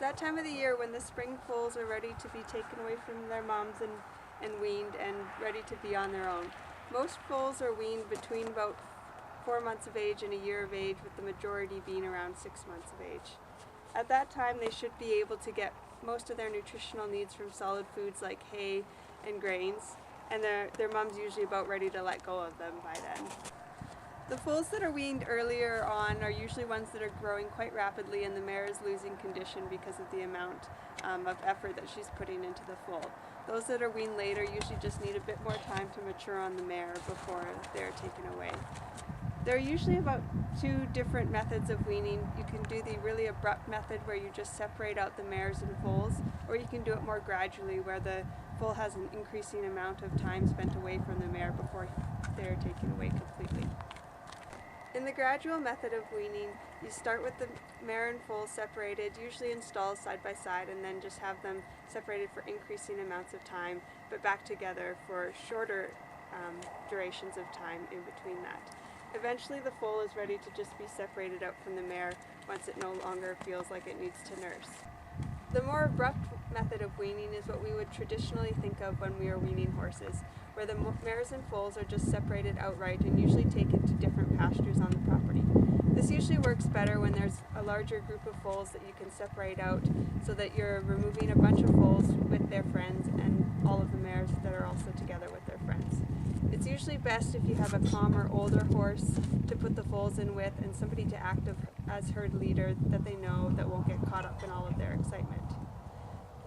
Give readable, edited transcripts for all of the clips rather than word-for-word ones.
that time of the year when the spring foals are ready to be taken away from their moms and weaned and ready to be on their own. Most foals are weaned between about 4 months of age and a year of age, with the majority being around 6 months of age. At that time, they should be able to get most of their nutritional needs from solid foods like hay and grains, and their mom's usually about ready to let go of them by then. The foals that are weaned earlier on are usually ones that are growing quite rapidly, and the mare is losing condition because of the amount of effort that she's putting into the foal. Those that are weaned later usually just need a bit more time to mature on the mare before they're taken away. There are usually about 2 different methods of weaning. You can do the really abrupt method where you just separate out the mares and foals, or you can do it more gradually where the foal has an increasing amount of time spent away from the mare before they're taken away completely. In the gradual method of weaning, you start with the mare and foal separated, usually in stalls side by side, and then just have them separated for increasing amounts of time, but back together for shorter durations of time in between that. Eventually the foal is ready to just be separated out from the mare once it no longer feels like it needs to nurse. The more abrupt method of weaning is what we would traditionally think of when we are weaning horses, where the mares and foals are just separated outright and usually taken to different pastures on the property. This usually works better when there's a larger group of foals that you can separate out, so that you're removing a bunch of foals with their friends and all of the mares that are also together with their friends. It's usually best if you have a calmer, older horse to put the foals in with, and somebody to act as herd leader that they know that won't get caught up in all of their excitement.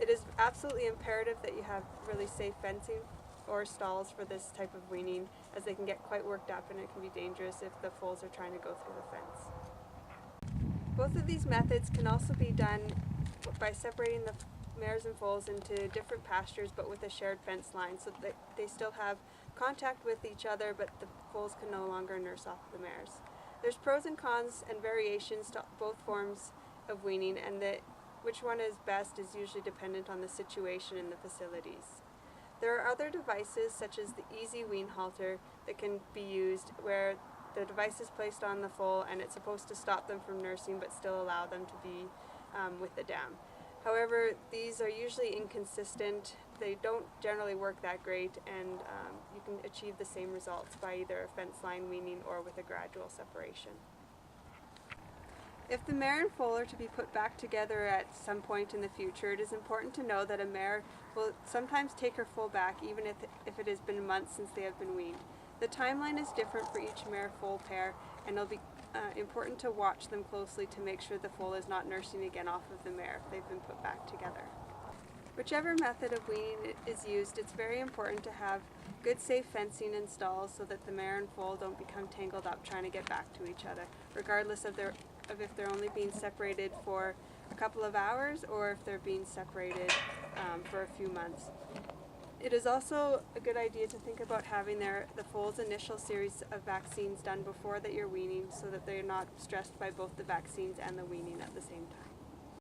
It is absolutely imperative that you have really safe fencing or stalls for this type of weaning, as they can get quite worked up and it can be dangerous if the foals are trying to go through the fence. Both of these methods can also be done by separating the mares and foals into different pastures but with a shared fence line, so that they still have contact with each other, but the foals can no longer nurse off the mares. There's pros and cons and variations to both forms of weaning, and which one is best is usually dependent on the situation and the facilities. There are other devices such as the easy wean halter that can be used, where the device is placed on the foal and it's supposed to stop them from nursing but still allow them to be with the dam. However, these are usually inconsistent. They don't generally work that great, and you can achieve the same results by either a fence line weaning or with a gradual separation. If the mare and foal are to be put back together at some point in the future, it is important to know that a mare will sometimes take her foal back even if it has been months since they have been weaned. The timeline is different for each mare-foal pair, and it'll be important to watch them closely to make sure the foal is not nursing again off of the mare if they've been put back together. Whichever method of weaning is used, it's very important to have good safe fencing and stalls so that the mare and foal don't become tangled up trying to get back to each other, regardless of if they're only being separated for a couple of hours or if they're being separated for a few months. It is also a good idea to think about having the foal's initial series of vaccines done before that you're weaning, so that they're not stressed by both the vaccines and the weaning at the same time.